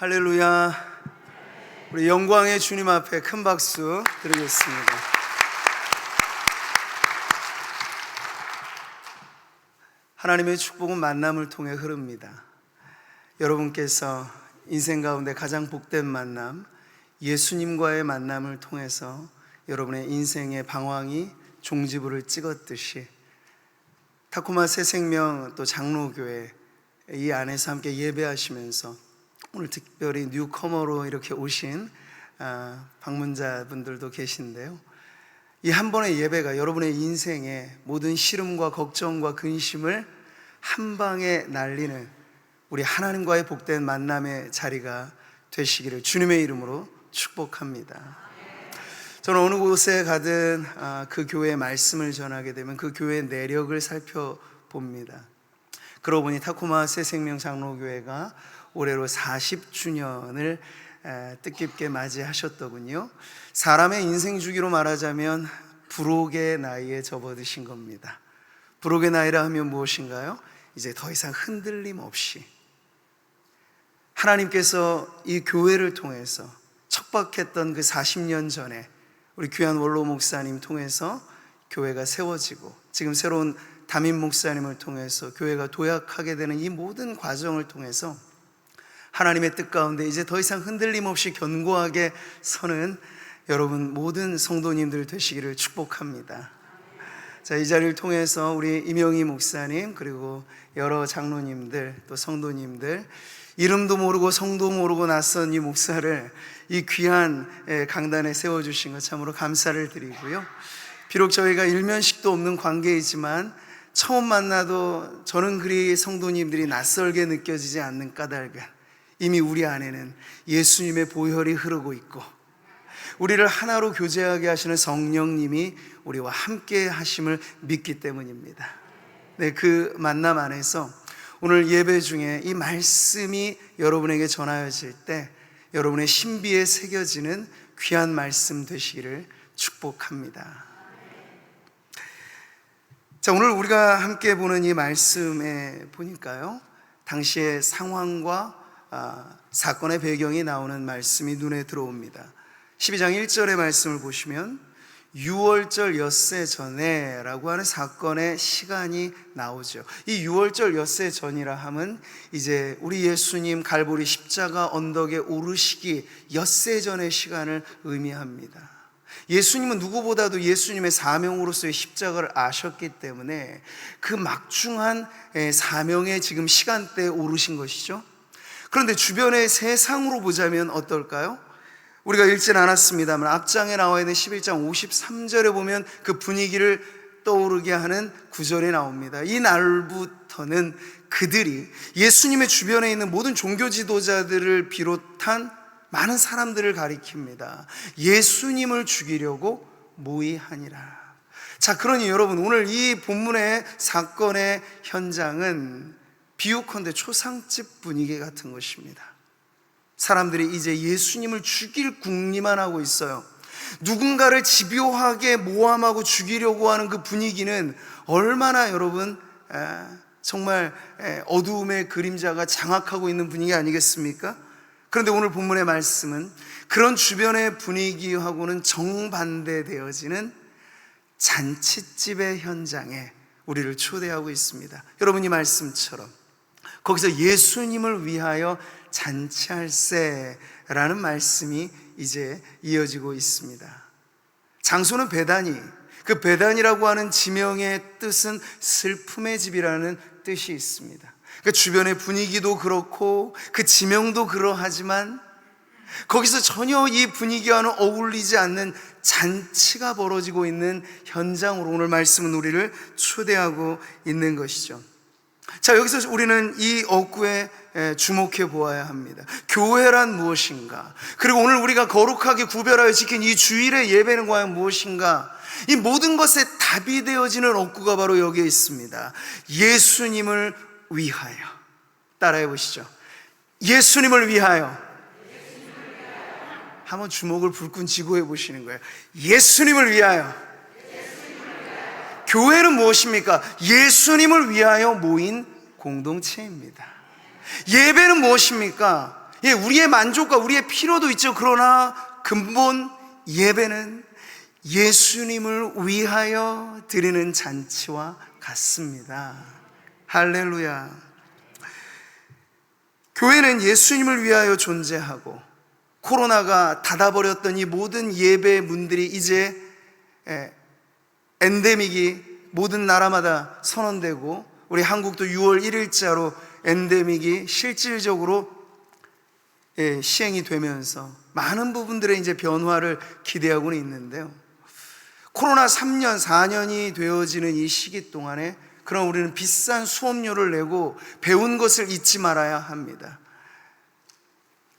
할렐루야. 우리 영광의 주님 앞에 큰 박수 드리겠습니다. 하나님의 축복은 만남을 통해 흐릅니다. 여러분께서 인생 가운데 가장 복된 만남, 예수님과의 만남을 통해서 여러분의 인생의 방황이 종지부를 찍었듯이 타코마 새생명 또 장로교회 이 안에서 함께 예배하시면서 오늘 특별히 뉴커머로 이렇게 오신 방문자분들도 계신데요, 이 한 번의 예배가 여러분의 인생의 모든 시름과 걱정과 근심을 한 방에 날리는 우리 하나님과의 복된 만남의 자리가 되시기를 주님의 이름으로 축복합니다. 저는 어느 곳에 가든 그 교회의 말씀을 전하게 되면 그 교회의 내력을 살펴봅니다. 그러고 보니 타코마 새생명 장로교회가 올해로 40주년을 뜻깊게 맞이하셨더군요. 사람의 인생 주기로 말하자면 부록의 나이에 접어드신 겁니다. 부록의 나이라 하면 무엇인가요? 이제 더 이상 흔들림 없이 하나님께서 이 교회를 통해서 척박했던 그 40년 전에 우리 귀한 원로 목사님 통해서 교회가 세워지고, 지금 새로운 담임 목사님을 통해서 교회가 도약하게 되는 이 모든 과정을 통해서 하나님의 뜻 가운데 이제 더 이상 흔들림 없이 견고하게 서는 여러분 모든 성도님들 되시기를 축복합니다. 자, 이 자리를 통해서 우리 임영희 목사님 그리고 여러 장로님들 또 성도님들, 이름도 모르고 성도 모르고 낯선 이 목사를 이 귀한 강단에 세워주신 것 참으로 감사를 드리고요. 비록 저희가 일면식도 없는 관계이지만 처음 만나도 저는 그리 성도님들이 낯설게 느껴지지 않는 까닭은 이미 우리 안에는 예수님의 보혈이 흐르고 있고 우리를 하나로 교제하게 하시는 성령님이 우리와 함께 하심을 믿기 때문입니다. 네, 그 만남 안에서 오늘 예배 중에 이 말씀이 여러분에게 전하여질 때 여러분의 신비에 새겨지는 귀한 말씀 되시기를 축복합니다. 자, 오늘 우리가 함께 보는 이 말씀에 보니까요, 당시의 상황과 사건의 배경이 나오는 말씀이 눈에 들어옵니다. 12장 1절의 말씀을 보시면 6월절 엿새 전에 라고 하는 사건의 시간이 나오죠. 이 6월절 엿새 전이라 함은 이제 우리 예수님 갈보리 십자가 언덕에 오르시기 엿새 전의 시간을 의미합니다. 예수님은 누구보다도 예수님의 사명으로서의 십자가를 아셨기 때문에 그 막중한 사명의 지금 시간대에 오르신 것이죠. 그런데 주변의 세상으로 보자면 어떨까요? 우리가 읽진 않았습니다만 앞장에 나와 있는 11장 53절에 보면 그 분위기를 떠오르게 하는 구절이 나옵니다. 이 날부터는 그들이 예수님의 주변에 있는 모든 종교 지도자들을 비롯한 많은 사람들을 가리킵니다. 예수님을 죽이려고 모의하니라. 자, 그러니 여러분, 오늘 이 본문의 사건의 현장은 비유컨대 초상집 분위기 같은 것입니다. 사람들이 이제 예수님을 죽일 궁리만 하고 있어요. 누군가를 집요하게 모함하고 죽이려고 하는 그 분위기는 얼마나 여러분 정말 어두움의 그림자가 장악하고 있는 분위기 아니겠습니까? 그런데 오늘 본문의 말씀은 그런 주변의 분위기하고는 정반대되어지는 잔칫집의 현장에 우리를 초대하고 있습니다. 여러분, 이 말씀처럼 거기서 예수님을 위하여 잔치할세라는 말씀이 이제 이어지고 있습니다. 장소는 베다니, 그 베다니라고 하는 지명의 뜻은 슬픔의 집이라는 뜻이 있습니다. 그 주변의 분위기도 그렇고 그 지명도 그러하지만 거기서 전혀 이 분위기와는 어울리지 않는 잔치가 벌어지고 있는 현장으로 오늘 말씀은 우리를 초대하고 있는 것이죠. 자, 여기서 우리는 이 어구에 주목해 보아야 합니다. 교회란 무엇인가? 그리고 오늘 우리가 거룩하게 구별하여 지킨 이 주일의 예배는 과연 무엇인가? 이 모든 것에 답이 되어지는 어구가 바로 여기에 있습니다. 예수님을 위하여. 따라해 보시죠. 예수님을 위하여. 한번 주먹을 불끈 쥐고 해보시는 거예요. 예수님을 위하여. 교회는 무엇입니까? 예수님을 위하여 모인 공동체입니다. 예배는 무엇입니까? 예, 우리의 만족과 우리의 필요도 있죠. 그러나 근본 예배는 예수님을 위하여 드리는 잔치와 같습니다. 할렐루야. 교회는 예수님을 위하여 존재하고, 코로나가 닫아버렸던 이 모든 예배 문들이 이제 엔데믹이 모든 나라마다 선언되고, 우리 한국도 6월 1일자로 엔데믹이 실질적으로 시행이 되면서 많은 부분들의 이제 변화를 기대하고는 있는데요. 코로나 3년, 4년이 되어지는 이 시기 동안에 그럼 우리는 비싼 수업료를 내고 배운 것을 잊지 말아야 합니다.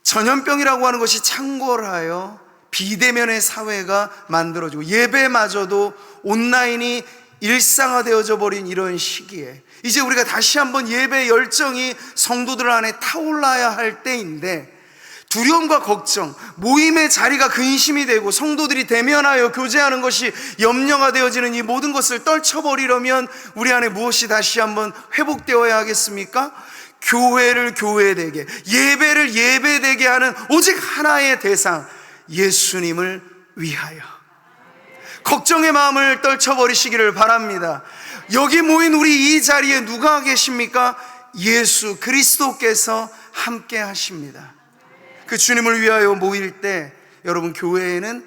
전염병이라고 하는 것이 창궐하여 비대면의 사회가 만들어지고 예배마저도 온라인이 일상화되어져 버린 이런 시기에 이제 우리가 다시 한번 예배 열정이 성도들 안에 타올라야 할 때인데, 두려움과 걱정, 모임의 자리가 근심이 되고 성도들이 대면하여 교제하는 것이 염려가 되어지는 이 모든 것을 떨쳐버리려면 우리 안에 무엇이 다시 한번 회복되어야 하겠습니까? 교회를 교회되게, 예배를 예배되게 하는 오직 하나의 대상, 예수님을 위하여. 걱정의 마음을 떨쳐버리시기를 바랍니다. 여기 모인 우리 이 자리에 누가 계십니까? 예수 그리스도께서 함께 하십니다. 그 주님을 위하여 모일 때 여러분, 교회에는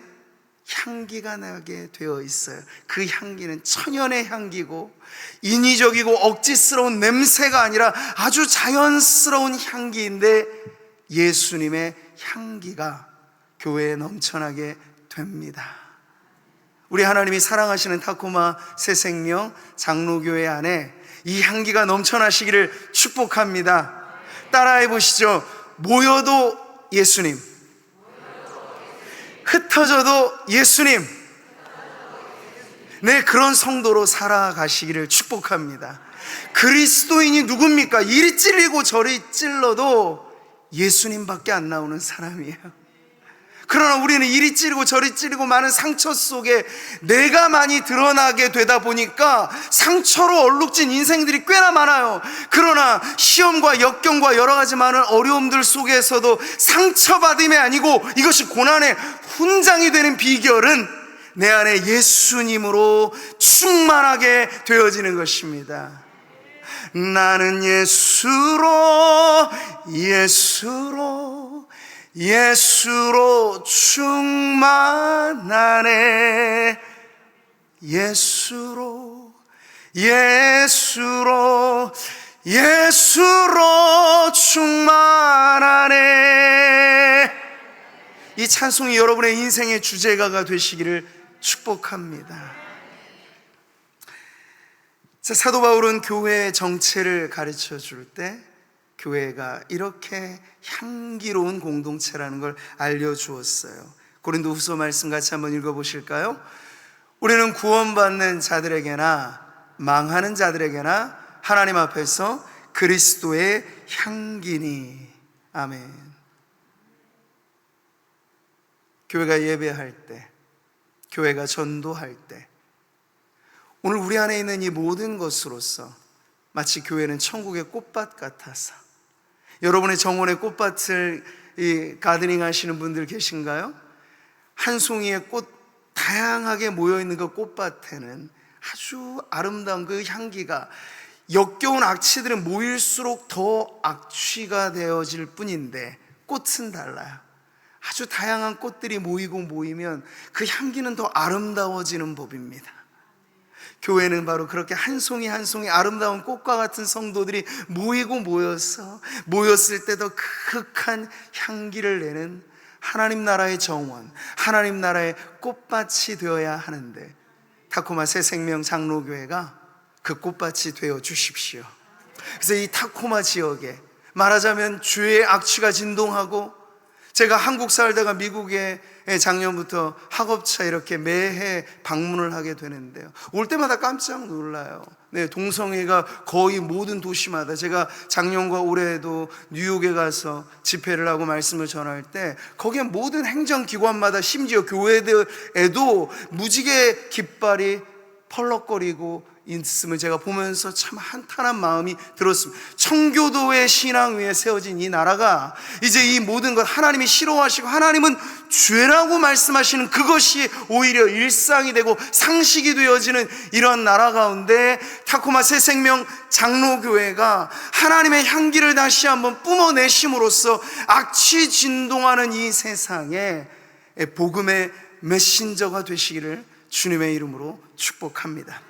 향기가 나게 되어 있어요. 그 향기는 천연의 향기고 인위적이고 억지스러운 냄새가 아니라 아주 자연스러운 향기인데, 예수님의 향기가 교회에 넘쳐나게 됩니다. 우리 하나님이 사랑하시는 타코마 새생명 장로교회 안에 이 향기가 넘쳐나시기를 축복합니다. 따라해 보시죠. 모여도 예수님, 흩어져도 예수님. 네, 그런 성도로 살아가시기를 축복합니다. 그리스도인이 누굽니까? 이리 찔리고 저리 찔러도 예수님밖에 안 나오는 사람이에요. 그러나 우리는 이리 찌르고 저리 찌르고 많은 상처 속에 내가 많이 드러나게 되다 보니까 상처로 얼룩진 인생들이 꽤나 많아요. 그러나 시험과 역경과 여러 가지 많은 어려움들 속에서도 상처받음이 아니고 이것이 고난의 훈장이 되는 비결은 내 안에 예수님으로 충만하게 되어지는 것입니다. 나는 예수로 충만하네. 예수로 충만하네. 이 찬송이 여러분의 인생의 주제가가 되시기를 축복합니다. 자, 사도 바울은 교회의 정체를 가르쳐 줄 때 교회가 이렇게 향기로운 공동체라는 걸 알려주었어요. 고린도후서 말씀 같이 한번 읽어보실까요? 우리는 구원받는 자들에게나 망하는 자들에게나 하나님 앞에서 그리스도의 향기니. 아멘. 교회가 예배할 때, 교회가 전도할 때, 오늘 우리 안에 있는 이 모든 것으로서 마치 교회는 천국의 꽃밭 같아서, 여러분의 정원의 꽃밭을 가드닝 하시는 분들 계신가요? 한 송이의 꽃 다양하게 모여있는 그 꽃밭에는 아주 아름다운 그 향기가, 역겨운 악취들은 모일수록 더 악취가 되어질 뿐인데 꽃은 달라요. 아주 다양한 꽃들이 모이면 그 향기는 더 아름다워지는 법입니다. 교회는 바로 그렇게 한 송이 한 송이 아름다운 꽃과 같은 성도들이 모였을 때 더 극한 향기를 내는 하나님 나라의 정원, 하나님 나라의 꽃밭이 되어야 하는데, 타코마 새생명 장로교회가 그 꽃밭이 되어 주십시오. 그래서 이 타코마 지역에 말하자면 주의 악취가 진동하고, 제가 한국 살다가 미국에 작년부터 학업차 이렇게 매해 방문을 하게 되는데요, 올 때마다 깜짝 놀라요. 네, 동성애가 거의 모든 도시마다, 제가 작년과 올해에도 뉴욕에 가서 집회를 하고 말씀을 전할 때 거기에 모든 행정기관마다, 심지어 교회들에도 무지개 깃발이 펄럭거리고 있음을 제가 보면서 참 한탄한 마음이 들었습니다. 청교도의 신앙 위에 세워진 이 나라가 이제 이 모든 것 하나님이 싫어하시고 하나님은 죄라고 말씀하시는 그것이 오히려 일상이 되고 상식이 되어지는 이런 나라 가운데 타코마 새생명 장로교회가 하나님의 향기를 다시 한번 뿜어내심으로써 악취 진동하는 이 세상에 복음의 메신저가 되시기를 주님의 이름으로 축복합니다.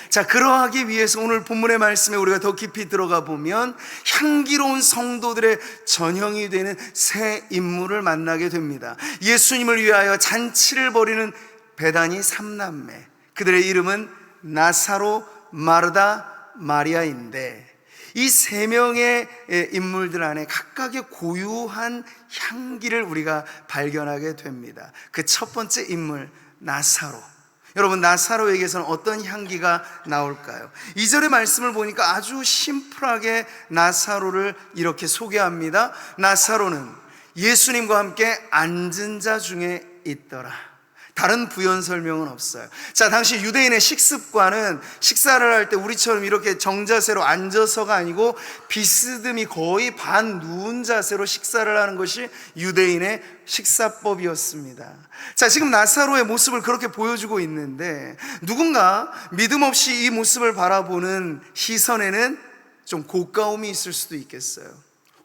자, 그러하기 위해서 오늘 본문의 말씀에 우리가 더 깊이 들어가 보면 향기로운 성도들의 전형이 되는 새 인물을 만나게 됩니다. 예수님을 위하여 잔치를 벌이는 베다니 삼남매, 그들의 이름은 나사로, 마르다, 마리아인데 이 세 명의 인물들 안에 각각의 고유한 향기를 우리가 발견하게 됩니다. 그 첫 번째 인물 나사로. 여러분, 나사로에게서는 어떤 향기가 나올까요? 2절의 말씀을 보니까 아주 심플하게 나사로를 이렇게 소개합니다. 나사로는 예수님과 함께 앉은 자 중에 있더라. 다른 부연 설명은 없어요. 자, 당시 유대인의 식습관은 식사를 할 때 우리처럼 이렇게 정자세로 앉아서가 아니고 비스듬히 거의 반 누운 자세로 식사를 하는 것이 유대인의 식사법이었습니다. 자, 지금 나사로의 모습을 그렇게 보여주고 있는데 누군가 믿음 없이 이 모습을 바라보는 시선에는 좀 고가움이 있을 수도 있겠어요.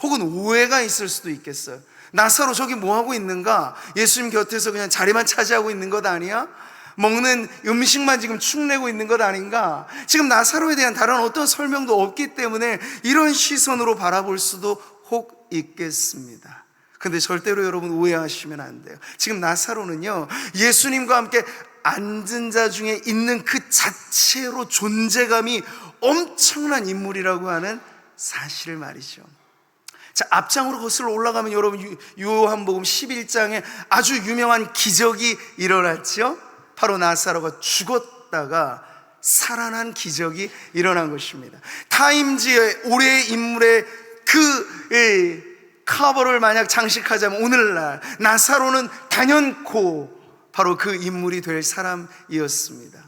혹은 오해가 있을 수도 있겠어요. 나사로 저기 뭐하고 있는가? 예수님 곁에서 그냥 자리만 차지하고 있는 것 아니야? 먹는 음식만 지금 축내고 있는 것 아닌가? 지금 나사로에 대한 다른 어떤 설명도 없기 때문에 이런 시선으로 바라볼 수도 혹 있겠습니다. 근데 절대로 여러분 오해하시면 안 돼요. 지금 나사로는요, 예수님과 함께 앉은 자 중에 있는 그 자체로 존재감이 엄청난 인물이라고 하는 사실을 말이죠. 자, 앞장으로 거슬러 올라가면 여러분 요한복음 11장에 아주 유명한 기적이 일어났죠. 바로 나사로가 죽었다가 살아난 기적이 일어난 것입니다. 타임지의 올해의 인물의 그 커버를 만약 장식하자면 오늘날 나사로는 단연코 바로 그 인물이 될 사람이었습니다.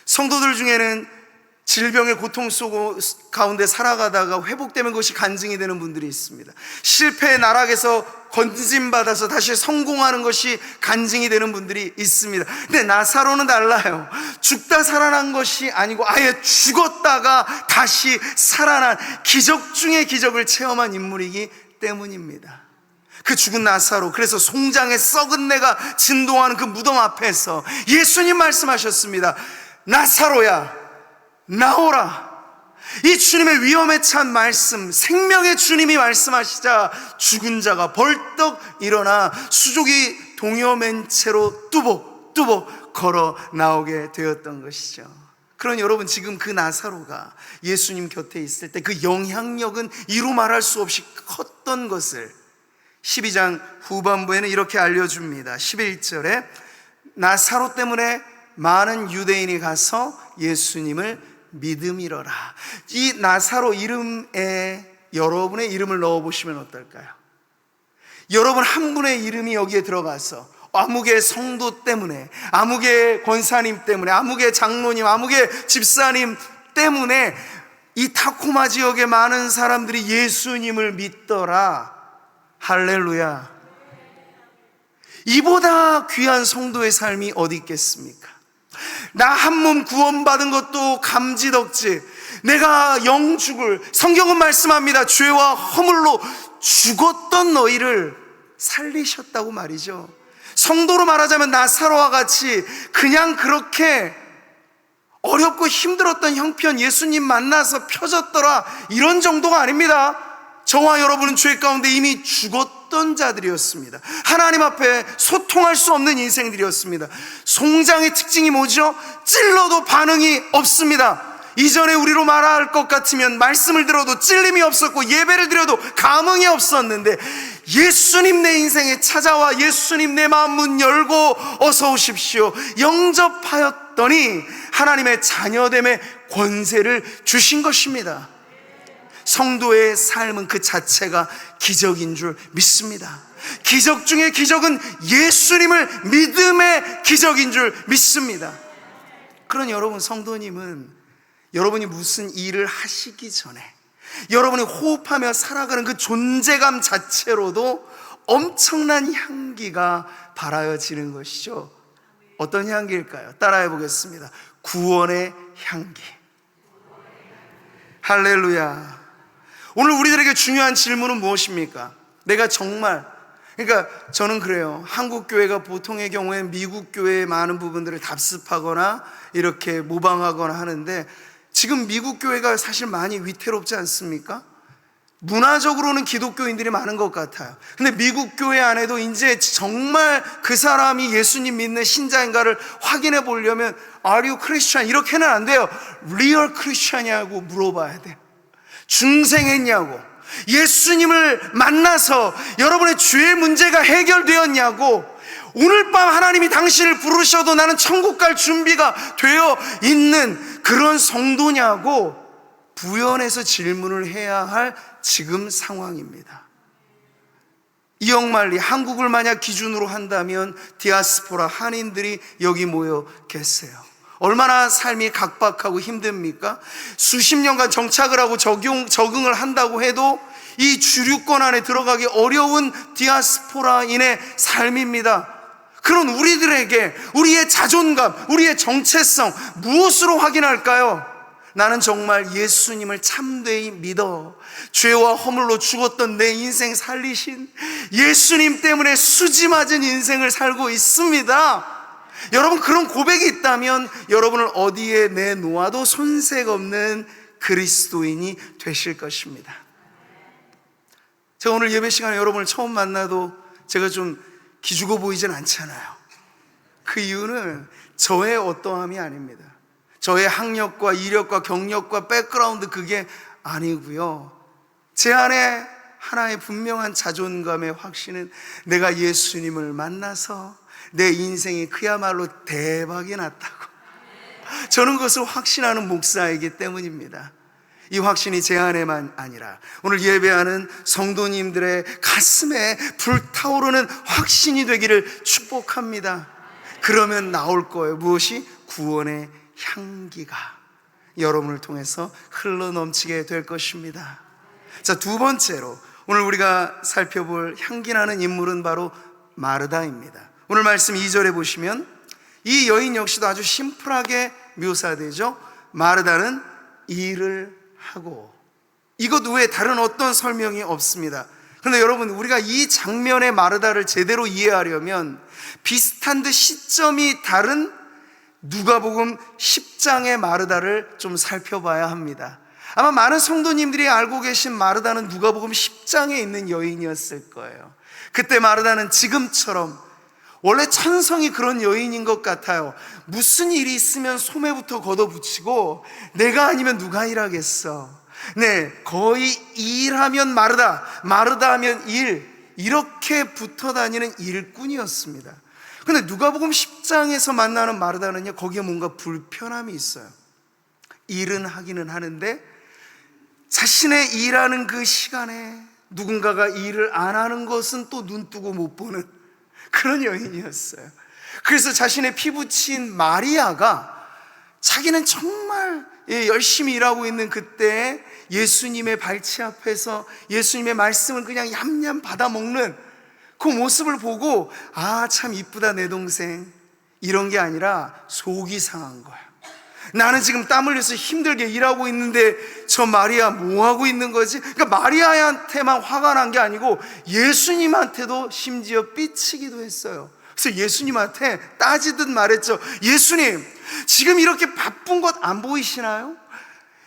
성도들 중에는 질병의 고통 속 가운데 살아가다가 회복되는 것이 간증이 되는 분들이 있습니다. 실패의 나락에서 건짐받아서 다시 성공하는 것이 간증이 되는 분들이 있습니다. 근데 나사로는 달라요. 죽다 살아난 것이 아니고 아예 죽었다가 다시 살아난 기적 중의 기적을 체험한 인물이기 때문입니다. 그 죽은 나사로, 그래서 송장에 썩은 내가 진동하는 그 무덤 앞에서 예수님 말씀하셨습니다. 나사로야, 나오라. 이 주님의 위험에 찬 말씀, 생명의 주님이 말씀하시자 죽은 자가 벌떡 일어나 수족이 동요맨 채로 뚜벅뚜벅 걸어 나오게 되었던 것이죠. 그러니 여러분, 지금 그 나사로가 예수님 곁에 있을 때 그 영향력은 이루 말할 수 없이 컸던 것을 12장 후반부에는 이렇게 알려줍니다. 11절에 나사로 때문에 많은 유대인이 가서 예수님을 믿음이러라. 이 나사로 이름에 여러분의 이름을 넣어보시면 어떨까요? 여러분 한 분의 이름이 여기에 들어가서 아무개 성도 때문에, 아무개 권사님 때문에, 아무개 장로님, 아무개 집사님 때문에 이 타코마 지역의 많은 사람들이 예수님을 믿더라. 할렐루야. 이보다 귀한 성도의 삶이 어디 있겠습니까? 나 한 몸 구원받은 것도 감지덕지, 내가 영 죽을, 성경은 말씀합니다. 죄와 허물로 죽었던 너희를 살리셨다고 말이죠. 성도로 말하자면 나사로와 같이 그냥 그렇게 어렵고 힘들었던 형편 예수님 만나서 펴졌더라, 이런 정도가 아닙니다. 저와 여러분은 죄 가운데 이미 죽었던 자들이었습니다. 하나님 앞에 소통할 수 없는 인생들이었습니다. 송장의 특징이 뭐죠? 찔러도 반응이 없습니다. 이전에 우리로 말할 것 같으면 말씀을 들어도 찔림이 없었고 예배를 드려도 감흥이 없었는데, 예수님 내 인생에 찾아와 예수님 내 마음 문 열고 어서 오십시오 영접하였더니 하나님의 자녀됨의 권세를 주신 것입니다. 성도의 삶은 그 자체가 기적인 줄 믿습니다. 기적 중에 기적은 예수님을 믿음의 기적인 줄 믿습니다. 그러니 여러분, 성도님은 여러분이 무슨 일을 하시기 전에 여러분이 호흡하며 살아가는 그 존재감 자체로도 엄청난 향기가 발하여지는 것이죠. 어떤 향기일까요? 따라해 보겠습니다. 구원의 향기. 할렐루야. 오늘 우리들에게 중요한 질문은 무엇입니까? 내가 정말, 그러니까 저는 그래요. 한국 교회가 보통의 경우에 미국 교회의 많은 부분들을 답습하거나 이렇게 모방하거나 하는데, 지금 미국 교회가 사실 많이 위태롭지 않습니까? 문화적으로는 기독교인들이 많은 것 같아요. 근데 미국 교회 안에도 이제 정말 그 사람이 예수님 믿는 신자인가를 확인해 보려면 Are you Christian? 이렇게는 안 돼요. Real Christian이냐고 물어봐야 돼요. 중생했냐고, 예수님을 만나서 여러분의 죄의 문제가 해결되었냐고, 오늘 밤 하나님이 당신을 부르셔도 나는 천국 갈 준비가 되어 있는 그런 성도냐고 부연해서 질문을 해야 할 지금 상황입니다. 이억만리, 한국을 만약 기준으로 한다면 디아스포라 한인들이 여기 모여 계세요. 얼마나 삶이 각박하고 힘듭니까? 수십 년간 정착을 하고 적응을 한다고 해도 이 주류권 안에 들어가기 어려운 디아스포라인의 삶입니다. 그런 우리들에게 우리의 자존감, 우리의 정체성 무엇으로 확인할까요? 나는 정말 예수님을 참되이 믿어 죄와 허물로 죽었던 내 인생 살리신 예수님 때문에 수지 맞은 인생을 살고 있습니다. 여러분, 그런 고백이 있다면 여러분을 어디에 내놓아도 손색 없는 그리스도인이 되실 것입니다. 제가 오늘 예배 시간에 여러분을 처음 만나도 제가 좀 기죽어 보이진 않잖아요. 그 이유는 저의 어떠함이 아닙니다. 저의 학력과 이력과 경력과 백그라운드, 그게 아니고요. 제 안에 하나의 분명한 자존감의 확신은 내가 예수님을 만나서 내 인생이 그야말로 대박이 났다고, 저는 그것을 확신하는 목사이기 때문입니다. 이 확신이 제 안에만 아니라 오늘 예배하는 성도님들의 가슴에 불타오르는 확신이 되기를 축복합니다. 그러면 나올 거예요. 무엇이? 구원의 향기가 여러분을 통해서 흘러넘치게 될 것입니다. 자, 두 번째로 오늘 우리가 살펴볼 향기나는 인물은 바로 마르다입니다. 오늘 말씀 2절에 보시면 이 여인 역시도 아주 심플하게 묘사되죠. 마르다는 일을 하고, 이것 외에 다른 어떤 설명이 없습니다. 그런데 여러분, 우리가 이 장면의 마르다를 제대로 이해하려면 비슷한 듯 시점이 다른 누가복음 10장의 마르다를 좀 살펴봐야 합니다. 아마 많은 성도님들이 알고 계신 마르다는 누가복음 10장에 있는 여인이었을 거예요. 그때 마르다는 지금처럼 원래 천성이 그런 여인인 것 같아요. 무슨 일이 있으면 소매부터 걷어붙이고 내가 아니면 누가 일하겠어. 네, 거의 일하면 마르다, 마르다 하면 일, 이렇게 붙어 다니는 일꾼이었습니다. 근데 누가복음 10장에서 만나는 마르다는요, 거기에 뭔가 불편함이 있어요. 일은 하기는 하는데 자신의 일하는 그 시간에 누군가가 일을 안 하는 것은 또 눈뜨고 못 보는 그런 여인이었어요. 그래서 자신의 피부친 마리아가 자기는 정말 열심히 일하고 있는 그때 예수님의 발치 앞에서 예수님의 말씀을 그냥 얌얌 받아먹는 그 모습을 보고, 아, 참 이쁘다 내 동생, 이런 게 아니라 속이 상한 거야. 나는 지금 땀 흘려서 힘들게 일하고 있는데 저 마리아 뭐 하고 있는 거지? 그러니까 마리아한테만 화가 난 게 아니고 예수님한테도 심지어 삐치기도 했어요. 그래서 예수님한테 따지듯 말했죠. 예수님, 지금 이렇게 바쁜 것 안 보이시나요?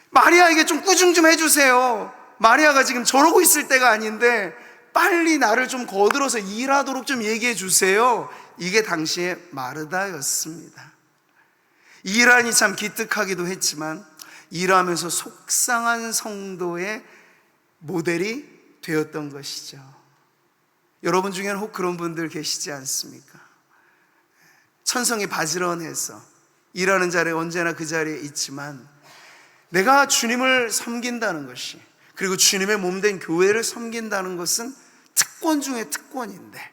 마리아에게 좀 꾸중 좀 해주세요. 마리아가 지금 저러고 있을 때가 아닌데 빨리 나를 좀 거들어서 일하도록 좀 얘기해 주세요. 이게 당시의 마르다였습니다. 일하니 참 기특하기도 했지만 일하면서 속상한 성도의 모델이 되었던 것이죠. 여러분 중에는 혹 그런 분들 계시지 않습니까? 천성이 바지런해서 일하는 자리에 언제나 그 자리에 있지만 내가 주님을 섬긴다는 것이, 그리고 주님의 몸된 교회를 섬긴다는 것은 특권 중에 특권인데,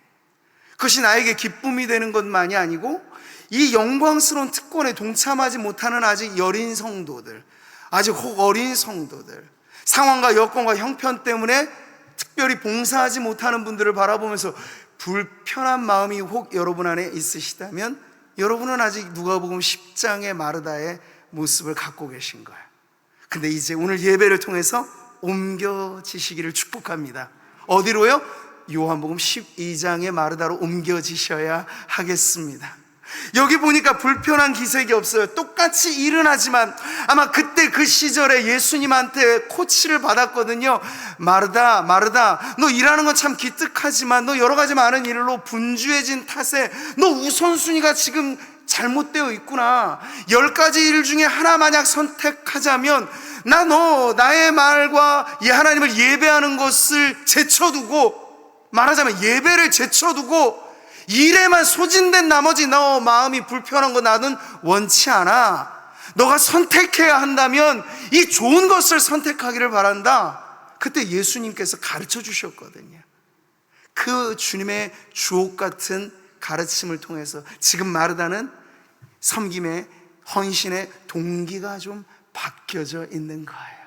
그것이 나에게 기쁨이 되는 것만이 아니고 이 영광스러운 특권에 동참하지 못하는 아직 여린 성도들, 아직 혹 어린 성도들, 상황과 여건과 형편 때문에 특별히 봉사하지 못하는 분들을 바라보면서 불편한 마음이 혹 여러분 안에 있으시다면 여러분은 아직 누가복음 10장의 마르다의 모습을 갖고 계신 거예요. 근데 이제 오늘 예배를 통해서 옮겨지시기를 축복합니다. 어디로요? 요한복음 12장의 마르다로 옮겨지셔야 하겠습니다. 여기 보니까 불편한 기색이 없어요. 똑같이 일은 하지만 아마 그때 그 시절에 예수님한테 코치를 받았거든요. 마르다, 마르다, 너 일하는 건 참 기특하지만 너 여러 가지 많은 일로 분주해진 탓에 너 우선순위가 지금 잘못되어 있구나. 10가지 일 중에 하나 만약 선택하자면 나의 말과 이 하나님을 예배하는 것을 제쳐두고, 말하자면 예배를 제쳐두고 일에만 소진된 나머지 너 마음이 불편한 거 나는 원치 않아. 너가 선택해야 한다면 이 좋은 것을 선택하기를 바란다. 그때 예수님께서 가르쳐 주셨거든요. 그 주님의 주옥 같은 가르침을 통해서 지금 마르다는 섬김의 헌신의 동기가 좀 바뀌어져 있는 거예요.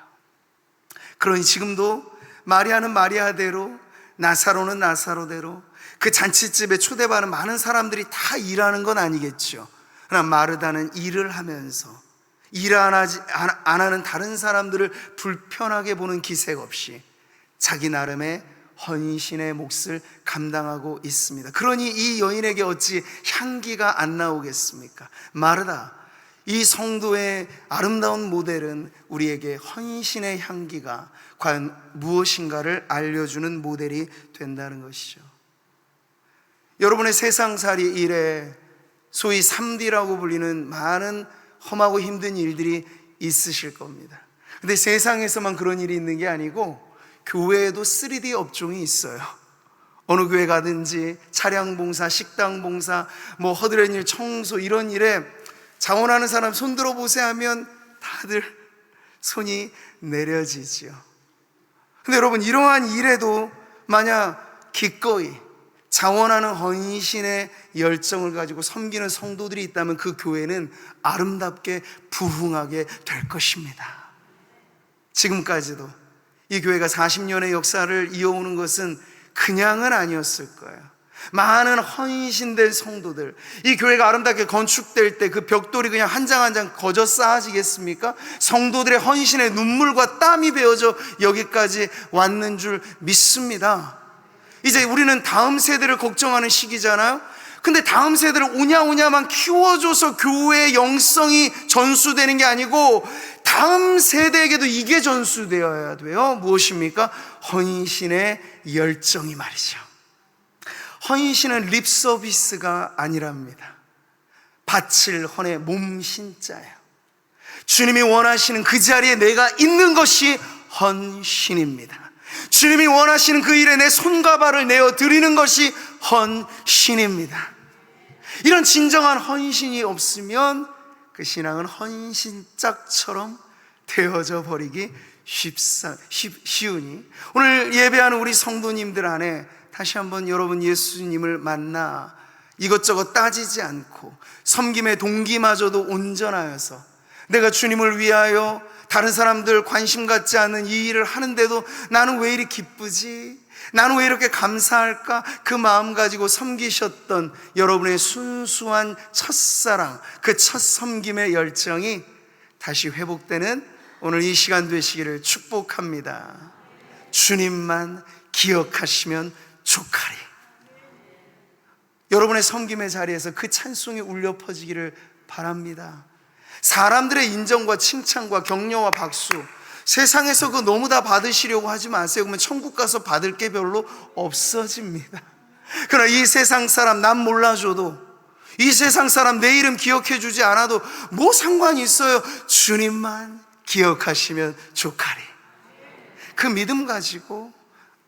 그러니 지금도 마리아는 마리아대로, 나사로는 나사로대로 그 잔치집에 초대받은 많은 사람들이 다 일하는 건 아니겠죠. 그러나 마르다는 일을 하면서 일 안 하는 다른 사람들을 불편하게 보는 기색 없이 자기 나름의 헌신의 몫을 감당하고 있습니다. 그러니 이 여인에게 어찌 향기가 안 나오겠습니까? 마르다, 이 성도의 아름다운 모델은 우리에게 헌신의 향기가 과연 무엇인가를 알려주는 모델이 된다는 것이죠. 여러분의 세상살이 일에 소위 3D라고 불리는 많은 험하고 힘든 일들이 있으실 겁니다. 근데 세상에서만 그런 일이 있는 게 아니고 교회에도 3D 업종이 있어요. 어느 교회 가든지 차량 봉사, 식당 봉사, 허드렛 일, 청소 이런 일에 자원하는 사람 손 들어보세요 하면 다들 손이 내려지지요. 근데 여러분, 이러한 일에도 만약 기꺼이 자원하는 헌신의 열정을 가지고 섬기는 성도들이 있다면 그 교회는 아름답게 부흥하게 될 것입니다. 지금까지도 이 교회가 40년의 역사를 이어오는 것은 그냥은 아니었을 거예요. 많은 헌신된 성도들, 이 교회가 아름답게 건축될 때 그 벽돌이 그냥 한 장 한 장 거저 쌓아지겠습니까? 성도들의 헌신의 눈물과 땀이 베어져 여기까지 왔는 줄 믿습니다. 이제 우리는 다음 세대를 걱정하는 시기잖아요. 근데 다음 세대를 오냐오냐만 키워줘서 교회의 영성이 전수되는 게 아니고 다음 세대에게도 이게 전수되어야 돼요. 무엇입니까? 헌신의 열정이 말이죠. 헌신은 립서비스가 아니랍니다. 바칠 헌의 몸신자예요. 주님이 원하시는 그 자리에 내가 있는 것이 헌신입니다. 주님이 원하시는 그 일에 내 손과 발을 내어 드리는 것이 헌신입니다. 이런 진정한 헌신이 없으면 그 신앙은 헌신짝처럼 되어져 버리기 쉬우니 오늘 예배하는 우리 성도님들 안에 다시 한번 여러분 예수님을 만나 이것저것 따지지 않고 섬김의 동기마저도 온전하여서 내가 주님을 위하여 다른 사람들 관심 갖지 않는 이 일을 하는데도 나는 왜 이리 기쁘지? 나는 왜 이렇게 감사할까? 그 마음 가지고 섬기셨던 여러분의 순수한 첫사랑, 그 첫 섬김의 열정이 다시 회복되는 오늘 이 시간 되시기를 축복합니다. 주님만 기억하시면 좋가리. 여러분의 섬김의 자리에서 그 찬송이 울려 퍼지기를 바랍니다. 사람들의 인정과 칭찬과 격려와 박수, 세상에서 그거 너무 다 받으시려고 하지 마세요. 그러면 천국 가서 받을 게 별로 없어집니다. 그러나 이 세상 사람 남 몰라줘도, 이 세상 사람 내 이름 기억해 주지 않아도 뭐 상관이 있어요. 주님만 기억하시면 좋가리. 그 믿음 가지고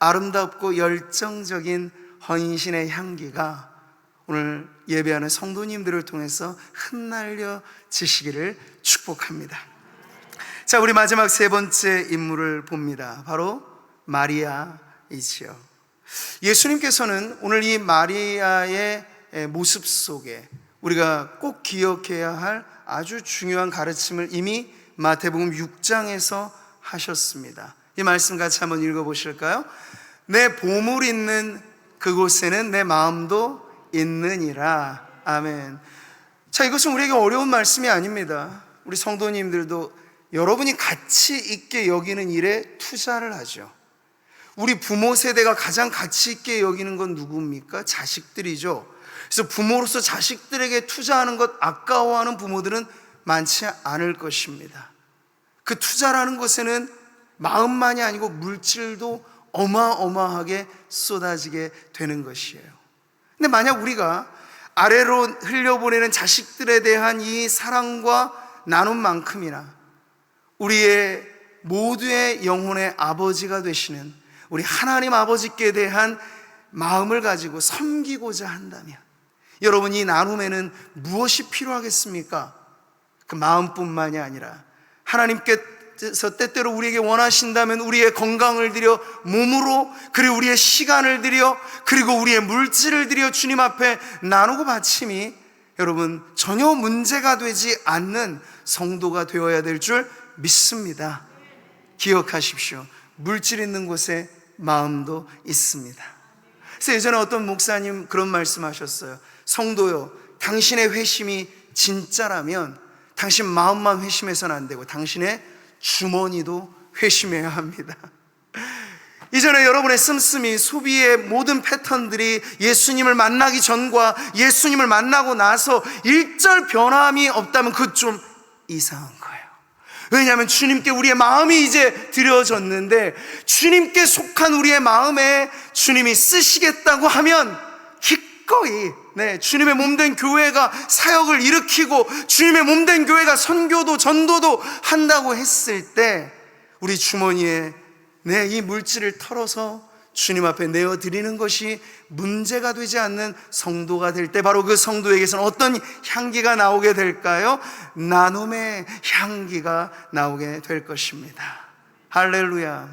아름답고 열정적인 헌신의 향기가 오늘 예배하는 성도님들을 통해서 흩날려지시기를 축복합니다. 자, 우리 마지막 세 번째 인물을 봅니다. 바로 마리아이지요. 예수님께서는 오늘 이 마리아의 모습 속에 우리가 꼭 기억해야 할 아주 중요한 가르침을 이미 마태복음 6장에서 하셨습니다. 이 말씀 같이 한번 읽어보실까요? 내 보물 있는 그곳에는 내 마음도 있느니라. 아멘. 자, 이것은 우리에게 어려운 말씀이 아닙니다. 우리 성도님들도 여러분이 가치 있게 여기는 일에 투자를 하죠. 우리 부모 세대가 가장 가치 있게 여기는 건 누굽니까? 자식들이죠. 그래서 부모로서 자식들에게 투자하는 것 아까워하는 부모들은 많지 않을 것입니다. 그 투자라는 것에는 마음만이 아니고 물질도 어마어마하게 쏟아지게 되는 것이에요. 근데 만약 우리가 아래로 흘려보내는 자식들에 대한 이 사랑과 나눔만큼이나 우리의 모두의 영혼의 아버지가 되시는 우리 하나님 아버지께 대한 마음을 가지고 섬기고자 한다면, 여러분, 이 나눔에는 무엇이 필요하겠습니까? 그 마음뿐만이 아니라 하나님께서 때때로 우리에게 원하신다면 우리의 건강을 들여 몸으로, 그리고 우리의 시간을 들여, 그리고 우리의 물질을 들여 주님 앞에 나누고 바침이 여러분 전혀 문제가 되지 않는 성도가 되어야 될 줄 믿습니다. 기억하십시오. 물질 있는 곳에 마음도 있습니다. 그래서 예전에 어떤 목사님 그런 말씀하셨어요. 성도요, 당신의 회심이 진짜라면 당신 마음만 회심해서는 안 되고 당신의 주머니도 회심해야 합니다. 이전에 여러분의 씀씀이, 소비의 모든 패턴들이 예수님을 만나기 전과 예수님을 만나고 나서 일절 변함이 없다면 그건 좀 이상한 거예요. 왜냐하면 주님께 우리의 마음이 이제 드려졌는데, 주님께 속한 우리의 마음에 주님이 쓰시겠다고 하면 기꺼이 주님의 몸된 교회가 사역을 일으키고 주님의 몸된 교회가 선교도 전도도 한다고 했을 때 우리 주머니에 이 물질을 털어서 주님 앞에 내어드리는 것이 문제가 되지 않는 성도가 될 때, 바로 그 성도에게서는 어떤 향기가 나오게 될까요? 나눔의 향기가 나오게 될 것입니다. 할렐루야.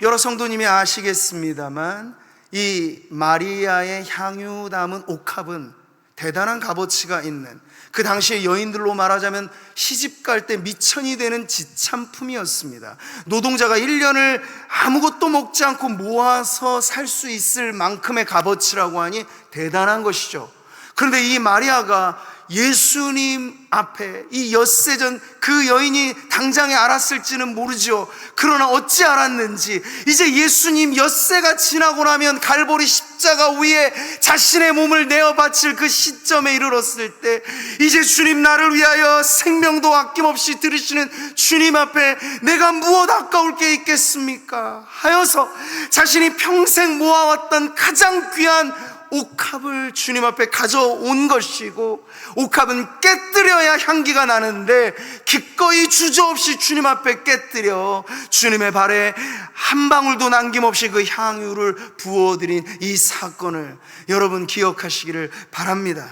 여러 성도님이 아시겠습니다만 이 마리아의 향유 담은 옥합은 대단한 값어치가 있는, 그 당시의 여인들로 말하자면 시집갈 때 미천이 되는 지참품이었습니다. 노동자가 1년을 아무것도 먹지 않고 모아서 살 수 있을 만큼의 값어치라고 하니 대단한 것이죠. 그런데 이 마리아가 예수님 앞에 이 엿새 전 그 여인이 당장에 알았을지는 모르죠. 그러나 어찌 알았는지 이제 예수님 엿새가 지나고 나면 갈보리 십자가 위에 자신의 몸을 내어 바칠 그 시점에 이르렀을 때, 이제 주님 나를 위하여 생명도 아낌없이 들으시는 주님 앞에 내가 무엇 아까울 게 있겠습니까 하여서 자신이 평생 모아왔던 가장 귀한 옥합을 주님 앞에 가져온 것이고, 옥합은 깨뜨려야 향기가 나는데 기꺼이 주저없이 주님 앞에 깨뜨려 주님의 발에 한 방울도 남김없이 그 향유를 부어드린 이 사건을 여러분 기억하시기를 바랍니다.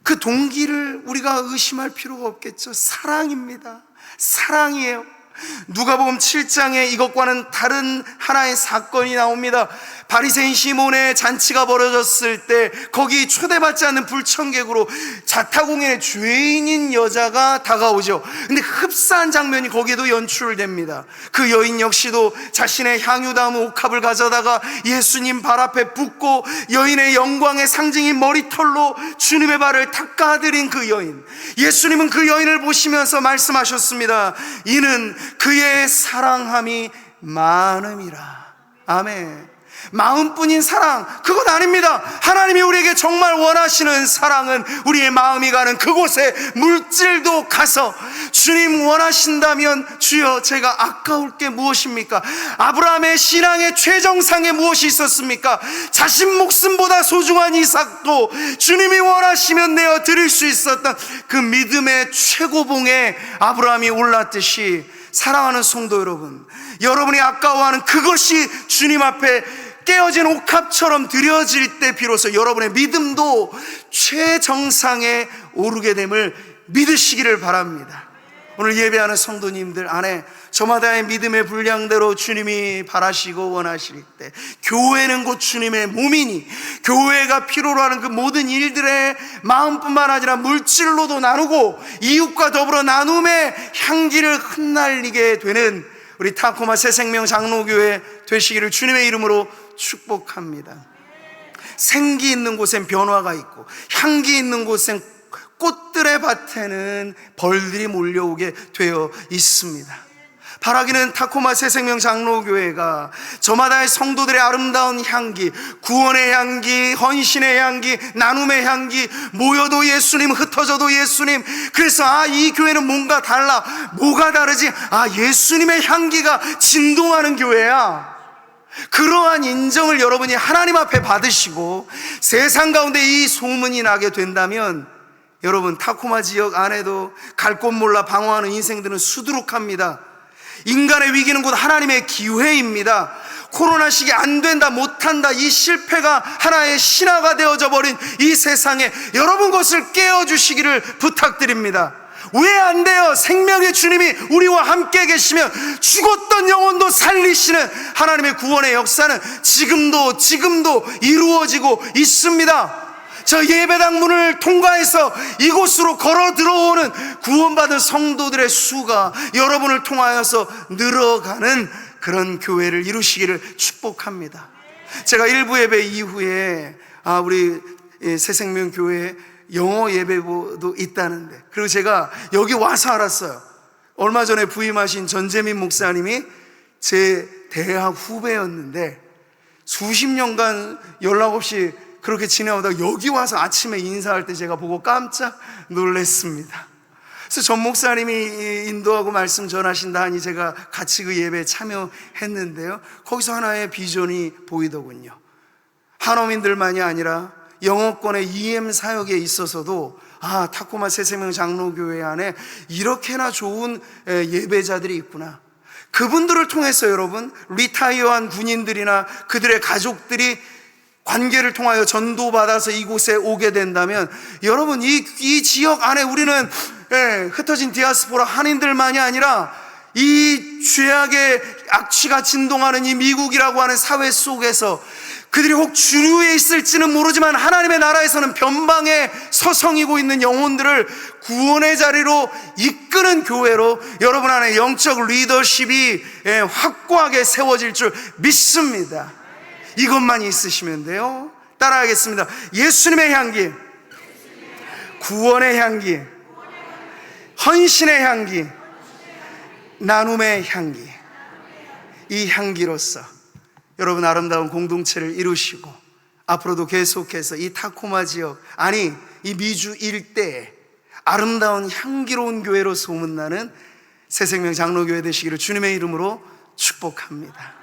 그 동기를 우리가 의심할 필요가 없겠죠. 사랑입니다. 사랑이에요. 누가복음 7장에 이것과는 다른 하나의 사건이 나옵니다. 바리새인 시몬의 잔치가 벌어졌을 때 거기 초대받지 않는 불청객으로 자타공인의 죄인인 여자가 다가오죠. 근데 흡사한 장면이 거기에도 연출됩니다. 그 여인 역시도 자신의 향유 담은 옥합을 가져다가 예수님 발 앞에 붓고 여인의 영광의 상징인 머리털로 주님의 발을 닦아드린 그 여인, 예수님은 그 여인을 보시면서 말씀하셨습니다. 이는 그의 사랑함이 많음이라. 아멘. 마음뿐인 사랑, 그건 아닙니다. 하나님이 우리에게 정말 원하시는 사랑은 우리의 마음이 가는 그곳에 물질도 가서 주님 원하신다면 주여 제가 아까울 게 무엇입니까? 아브라함의 신앙의 최정상에 무엇이 있었습니까? 자신 목숨보다 소중한 이삭도 주님이 원하시면 내어 드릴 수 있었던 그 믿음의 최고봉에 아브라함이 올랐듯이, 사랑하는 성도 여러분, 여러분이 아까워하는 그것이 주님 앞에 깨어진 옥합처럼 드려질 때 비로소 여러분의 믿음도 최정상에 오르게 됨을 믿으시기를 바랍니다. 오늘 예배하는 성도님들 안에 저마다의 믿음의 분량대로 주님이 바라시고 원하실 때, 교회는 곧 주님의 몸이니 교회가 필요로 하는 그 모든 일들의 마음뿐만 아니라 물질로도 나누고 이웃과 더불어 나눔의 향기를 흩날리게 되는 우리 타코마 새생명 장로교회 되시기를 주님의 이름으로 축복합니다. 생기 있는 곳엔 변화가 있고 향기 있는 곳엔 꽃들의 밭에는 벌들이 몰려오게 되어 있습니다. 바라기는 타코마 새생명 장로교회가 저마다의 성도들의 아름다운 향기, 구원의 향기, 헌신의 향기, 나눔의 향기, 모여도 예수님, 흩어져도 예수님. 그래서 이 교회는 뭔가 달라. 뭐가 다르지? 예수님의 향기가 진동하는 교회야. 그러한 인정을 여러분이 하나님 앞에 받으시고 세상 가운데 이 소문이 나게 된다면, 여러분, 타코마 지역 안에도 갈 곳 몰라 방황하는 인생들은 수두룩합니다. 인간의 위기는 곧 하나님의 기회입니다. 코로나 시기에 안 된다, 못한다, 이 실패가 하나의 신화가 되어져 버린 이 세상에 여러분 것을 깨워주시기를 부탁드립니다. 왜 안 돼요? 생명의 주님이 우리와 함께 계시면 죽었던 영혼도 살리시는 하나님의 구원의 역사는 지금도 이루어지고 있습니다. 저 예배당 문을 통과해서 이곳으로 걸어 들어오는 구원받은 성도들의 수가 여러분을 통하여서 늘어가는 그런 교회를 이루시기를 축복합니다. 제가 일부 예배 이후에 우리 새생명교회 영어 예배도 있다는데, 그리고 제가 여기 와서 알았어요. 얼마 전에 부임하신 전재민 목사님이 제 대학 후배였는데 수십 년간 연락 없이 그렇게 지내오다가 여기 와서 아침에 인사할 때 제가 보고 깜짝 놀랐습니다. 그래서 전 목사님이 인도하고 말씀 전하신다 하니 제가 같이 그 예배에 참여했는데요, 거기서 하나의 비전이 보이더군요. 한어민들만이 아니라 영어권의 EM 사역에 있어서도 타코마 새생명 장로교회 안에 이렇게나 좋은 예배자들이 있구나. 그분들을 통해서 여러분, 리타이어한 군인들이나 그들의 가족들이 관계를 통하여 전도받아서 이곳에 오게 된다면, 여러분, 이 지역 안에 우리는 흩어진 디아스포라 한인들만이 아니라 이 죄악의 악취가 진동하는 이 미국이라고 하는 사회 속에서 그들이 혹 주류에 있을지는 모르지만 하나님의 나라에서는 변방에 서성이고 있는 영혼들을 구원의 자리로 이끄는 교회로 여러분 안에 영적 리더십이 확고하게 세워질 줄 믿습니다. 이것만 있으시면 돼요. 따라하겠습니다. 예수님의 향기, 구원의 향기, 헌신의 향기, 나눔의 향기. 이 향기로서 여러분 아름다운 공동체를 이루시고 앞으로도 계속해서 이 타코마 지역, 이 미주 일대에 아름다운 향기로운 교회로 소문나는 새생명 장로교회 되시기를 주님의 이름으로 축복합니다.